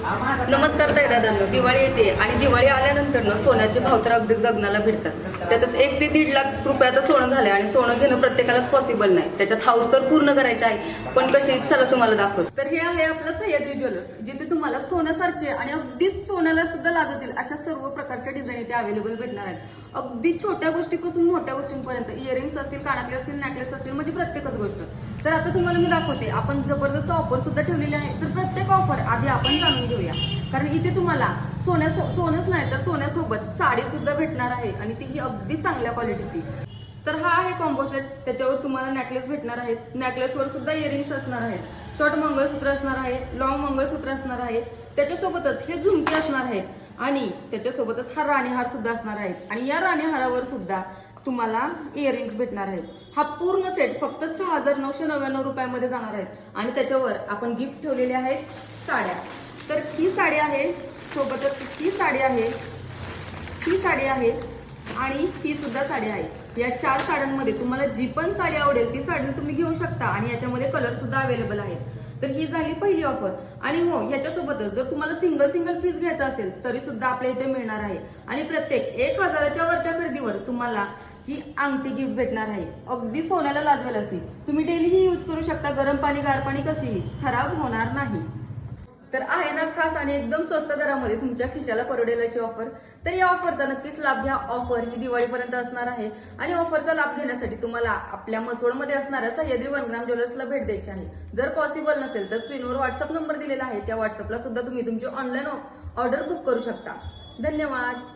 नमस्कार ताई दादांनो, दिवाळी येते आणि दिवाळी आल्यानंतर ना सोन्याचे भाव तर अगदीच गगनाला भिडतात। त्यातच 1 ते 1.5 लाख रुपयाचं सोनं झालंय आणि सोनं घेणं प्रत्येकालाच पॉसिबल नाही। त्याच्यात हाऊस तर पूर्ण करायची आहे, पण कशी चला तुम्हाला दाखवतो। तर हे आहे आपलं सह्याद्री ज्वेलर्स, जिथे तुम्हाला सोन्यासारखे आणि अगदीच सोन्याला सुद्धा लाजतील अशा सर्व प्रकारच्या डिझाईन इथे अवेलेबल भेटणार आहेत। अगदी छोट्या गोष्टीपासून मोठ्या गोष्टींपर्यंत इयरिंग्स असतील, कानातले असतील, नेकलेस असतील, म्हणजे प्रत्येकच गोष्ट। तर आता तुम्हाला मी दाखवते, आपण जबरदस्त ऑफर सुद्धा ठेवलेली आहे। तर प्रत्येक ऑफर आधी आपण जाणून घेऊया, कारण इथे तुम्हाला सोनंच नाही तर सोन्यासोबत साडी सुद्धा भेटणार आहे आणि तीही अगदी चांगल्या क्वालिटीची। तर हा आहे कॉम्बो सेट, त्याच्यावर तुम्हाला नेकलेस भेटणार आहेत, नेकलेसवर सुद्धा इयरिंग्स असणार आहेत, शॉर्ट मंगळसूत्र असणार आहे, लॉंग मंगळसूत्र असणार आहे, त्याच्यासोबतच हे झुमके असणार आहेत आणि त्याच्यासोबतच हा राणीहार सुद्धा असणार आहे आणि या राणीहारावर सुद्धा तुम्हाला इयरिंग्स भेटणार आहेत। हा पूर्ण सेट फक्त 6,999 रुपयामध्ये जाणार आहे आणि त्याच्यावर आपण गिफ्ट ठेवलेले आहेत साड्या। तर ही साडी आहे, सोबतच ही साडी आहे, ही साडी आहे आणि ही सुद्धा साडी आहे। या 4 साड्यांमध्ये तुम्हाला जी पण साडी आवडेल ती साडी तुम्ही घेऊ शकता आणि याच्यामध्ये कलर सुद्धा अवेलेबल आहेत। तर ही झाली पहिली ऑफर आणि हो, ह्याच्यासोबतच जर तुम्हाला सिंगल पीस घ्यायचा असेल तरी सुद्धा आपल्या इथे मिळणार आहे आणि प्रत्येक 1,000च्या वरच्या खरेदीवर तुम्हाला ही अंगठी गिफ्ट भेटणार आहे। अगदी सोन्याला लाजवेल अशी, तुम्ही डेलीही यूज करू शकता, गरम पाणी गार पाणी कशीही, खराब होणार नाही। तर आहे ना खास आणि एकदम स्वस्त दरामध्ये तुमच्या खिशाला परवडेल अशी ऑफर। तर या ऑफरचा नक्कीच लाभ घ्या। ऑफर ही दिवाळीपर्यंत असणार आहे आणि ऑफरचा लाभ घेण्यासाठी तुम्हाला आपल्या मसोडमध्ये असणाऱ्या सह्याद्री 1 ग्राम ज्वेलर्सला भेट द्यायची आहे। जर पॉसिबल नसेल तर स्क्रीनवर व्हॉट्सअप नंबर दिलेला आहे, त्या व्हॉट्सअपला सुद्धा तुम्ही तुमची ऑनलाईन ऑर्डर बुक करू शकता। धन्यवाद।